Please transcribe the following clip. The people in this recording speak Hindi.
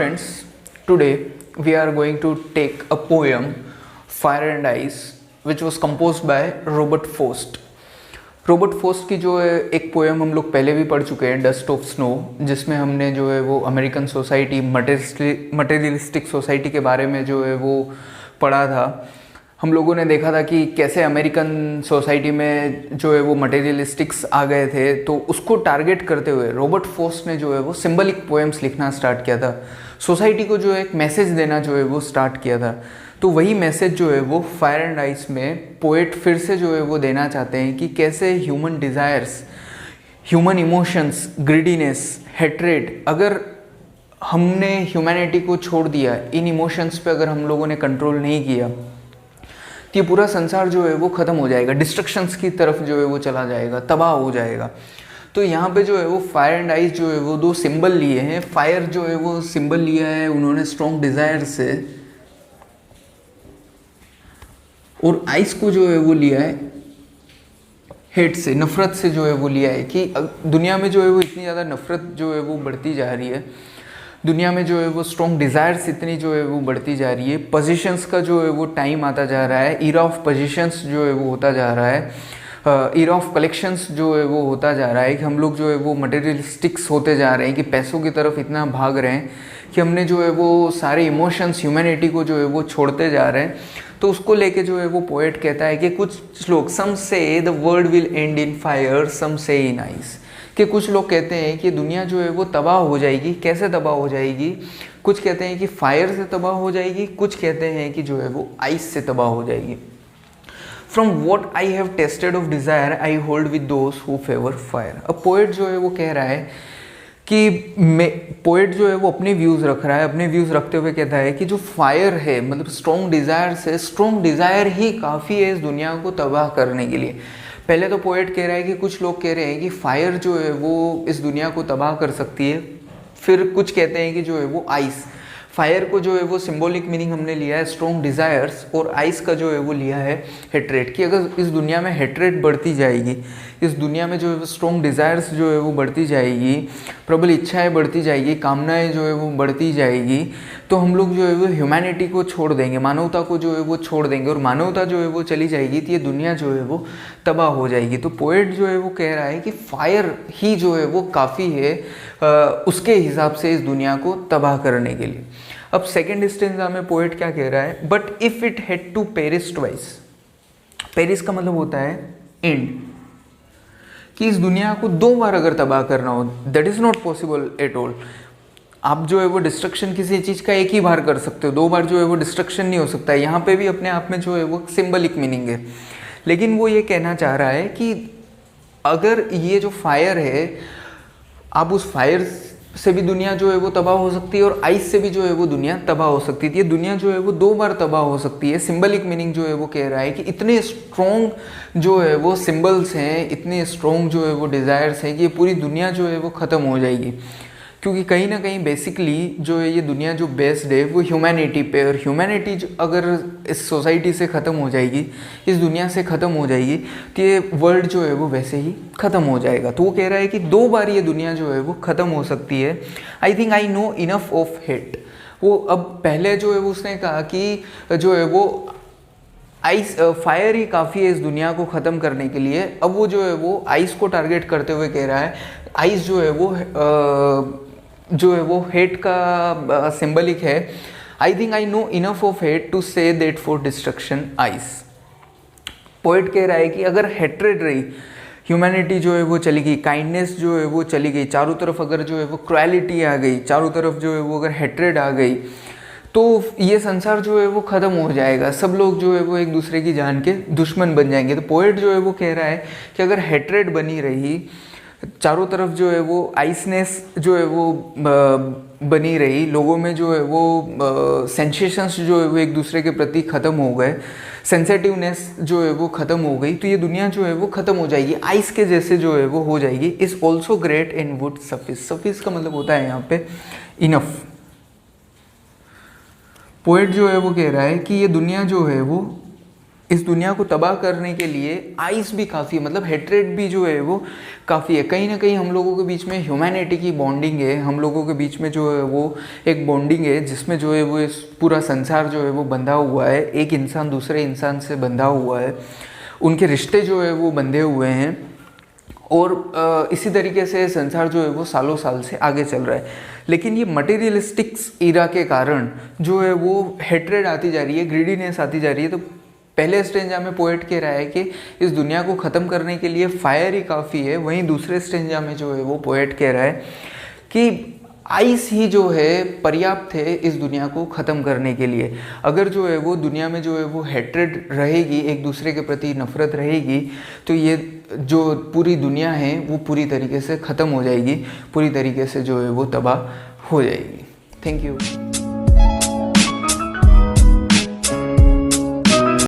friends, today we are going to take a poem Fire and Ice which was composed by Robert Frost. Robert Frost की जो है एक पोएम हम लोग पहले भी पढ़ चुके हैं, डस्ट ऑफ स्नो, जिसमें हमने जो है वो अमेरिकन सोसाइटी, मटेरियलिस्टिक सोसाइटी के बारे में जो है वो पढ़ा था। हम लोगों ने देखा था कि कैसे अमेरिकन सोसाइटी में जो है वो मटेरियलिस्टिक्स आ गए थे, तो उसको टारगेट करते हुए रॉबर्ट फोस्ट ने जो है वो सिंबलिक पोएम्स लिखना स्टार्ट किया था। सोसाइटी को जो है एक मैसेज देना जो है वो स्टार्ट किया था। तो वही मैसेज जो है वो फायर एंड आइस में पोएट फिर से जो है वो देना चाहते हैं कि कैसे human desires, human emotions, greediness, hatred, अगर हमने ह्यूमैनिटी को छोड़ दिया, इन इमोशंस पे अगर हम लोगों ने कंट्रोल नहीं किया, तो ये पूरा संसार जो है वो ख़त्म हो जाएगा, डिस्ट्रक्शंस की तरफ जो है वो चला जाएगा, तबाह हो जाएगा। तो यहाँ पे जो है वो फायर एंड आइस जो है वो दो सिंबल लिए हैं। फायर जो है वो सिंबल लिया है उन्होंने स्ट्रॉन्ग डिज़ायर से, और आइस को जो है वो लिया है हेट से, नफ़रत से जो है वो लिया है कि दुनिया में जो है वो इतनी ज़्यादा नफ़रत जो है वो बढ़ती जा रही है, दुनिया में जो है वो स्ट्रॉन्ग डिज़ायर्स इतनी जो है वो बढ़ती जा रही है, पोजीशंस का जो है वो टाइम आता जा रहा है, ईरा ऑफ पोजीशंस जो है वो होता जा रहा है, ईरा ऑफ कलेक्शंस जो है वो होता जा रहा है कि हम लोग जो है वो मटेरियलिस्टिक्स होते जा रहे हैं, कि पैसों की तरफ इतना भाग रहे हैं कि हमने जो है वो सारे इमोशंस, ह्यूमैनिटी को जो है वो छोड़ते जा रहे हैं। तो उसको लेके जो है वो पोएट कहता है कि कुछ लोग, some say the world will end in fire, some say in ice, कि कुछ लोग कहते हैं कि दुनिया जो है वो तबाह हो जाएगी। कैसे तबाह हो जाएगी? कुछ कहते हैं कि फायर से तबाह हो जाएगी, कुछ कहते हैं कि जो है वो आइस से तबाह हो जाएगी। From what I have tested of desire I hold with those who favour fire. अब पोएट जो है वो कह रहा है कि पोएट जो है वो अपने व्यूज़ रख रहा है, अपने व्यूज़ रखते हुए कहता है कि जो फायर है, मतलब स्ट्रॉन्ग डिज़ायर से, स्ट्रॉन्ग डिज़ायर ही काफ़ी है इस दुनिया को तबाह करने के लिए। पहले तो पोएट कह रहा है कि कुछ लोग कह रहे हैं कि फायर जो है वो इस दुनिया को तबाह कर सकती है, फिर कुछ कहते हैं कि जो है वो आइस, फायर को जो है वो सिंबॉलिक मीनिंग हमने लिया है स्ट्रॉन्ग डिज़ायर्स, और आइस का जो है वो लिया है हेट्रेड, कि अगर इस दुनिया में हेट्रेड बढ़ती जाएगी, इस दुनिया में जो है वो स्ट्रॉन्ग डिज़ायर्स जो है वो बढ़ती जाएगी, प्रबल इच्छाएं बढ़ती जाएगी, कामनाएं जो है वो बढ़ती जाएगी, तो हम लोग जो है वो ह्यूमैनिटी को छोड़ देंगे, मानवता को जो है वो छोड़ देंगे, और मानवता जो है वो चली जाएगी तो ये दुनिया जो है वो तबाह हो जाएगी। तो पोएट जो है वो कह रहा है कि फायर ही जो है वो काफ़ी है उसके हिसाब से इस दुनिया को तबाह करने के लिए। अब सेकेंड स्टेंजा में पोएट क्या कह रहा है? But if it had to Paris twice, Paris का मतलब होता है एंड, कि इस दुनिया को दो बार अगर तबाह करना हो, that is not possible at all. आप जो है वो डिस्ट्रक्शन किसी चीज़ का एक ही बार कर सकते हो, दो बार जो है वो डिस्ट्रक्शन नहीं हो सकता है। यहाँ पे भी अपने आप में जो है वो सिंबलिक मीनिंग है, लेकिन वो ये कहना चाह रहा है कि अगर ये जो फायर है, आप उस फायर से भी दुनिया जो है वो तबाह हो सकती है, और आइस से भी जो है वो दुनिया तबाह हो सकती है। ये दुनिया जो है वो दो बार तबाह हो सकती है। सिंबलिक मीनिंग जो है वो कह रहा है कि इतने स्ट्रॉन्ग जो है वो सिंबल्स हैं, इतने स्ट्रॉन्ग जो है वो डिज़ायर्स हैं कि ये पूरी दुनिया जो है वो ख़त्म हो जाएगी, क्योंकि कहीं ना कहीं बेसिकली जो है ये दुनिया जो बेस्ड है वो ह्यूमैनिटी पे, और ह्यूमैनिटी अगर इस सोसाइटी से ख़त्म हो जाएगी, इस दुनिया से ख़त्म हो जाएगी, तो ये वर्ल्ड जो है वो वैसे ही ख़त्म हो जाएगा। तो वो कह रहा है कि दो बार ये दुनिया जो है वो ख़त्म हो सकती है। I think I know enough of hate. वो अब पहले जो है वो उसने कहा कि जो है वो आइस, फायर ही काफ़ी है इस दुनिया को ख़त्म करने के लिए। अब वो जो है वो आइस को टारगेट करते हुए कह रहा है आइस जो है वो हेट का सिंबलिक है। I think I know enough of hate to say that for destruction ice. Poet कह रहा है कि अगर हेट्रेड रही, ह्यूमैनिटी जो है वो चली गई, काइंडनेस जो है वो चली गई, चारों तरफ अगर जो है वो क्रुएलिटी आ गई, चारों तरफ जो है वो अगर हेट्रेड आ गई, तो ये संसार जो है वो ख़त्म हो जाएगा, सब लोग जो है वो एक दूसरे की जान के दुश्मन बन जाएंगे। तो पोएट जो है वो कह रहा है कि अगर हेट्रेड बनी रही, चारों तरफ जो है वो आइसनेस जो है वो बनी रही, लोगों में जो है वो सेंसेशंस जो है वो एक दूसरे के प्रति ख़त्म हो गए, सेंसिटिवनेस जो है वो ख़त्म हो गई, तो ये दुनिया जो है वो ख़त्म हो जाएगी, आइस के जैसे जो है वो हो जाएगी। Is also great in would suffice. Suffice का मतलब होता है यहाँ पे इनफ। पोएट जो है वो कह रहा है कि ये दुनिया जो है वो इस दुनिया को तबाह करने के लिए आइस भी काफ़ी है, मतलब हेट्रेड भी जो है वो काफ़ी है। कहीं ना कहीं हम लोगों के बीच में ह्यूमैनिटी की बॉन्डिंग है, हम लोगों के बीच में जो है वो एक बॉन्डिंग है जिसमें जो है वो इस पूरा संसार जो है वो बंधा हुआ है, एक इंसान दूसरे इंसान से बंधा हुआ है, उनके रिश्ते जो है वो बंधे हुए हैं और इसी तरीके से संसार जो है वो सालों साल से आगे चल रहा है। लेकिन ये मटेरियलिस्टिक्स ईरा के कारण जो है वो हेट्रेड आती जा रही है, ग्रीडीनेस आती जा रही है। तो पहले स्टेंजा में पोएट कह रहा है कि इस दुनिया को ख़त्म करने के लिए फायर ही काफ़ी है, वहीं दूसरे स्टेंजा में जो है वो पोएट कह रहा है कि आइस ही जो है पर्याप्त है इस दुनिया को ख़त्म करने के लिए। अगर जो है वो दुनिया में जो है वो हेट्रेड रहेगी, एक दूसरे के प्रति नफ़रत रहेगी, तो ये जो पूरी दुनिया है वो पूरी तरीके से ख़त्म हो जाएगी, पूरी तरीके से जो है वो तबाह हो जाएगी। Thank you.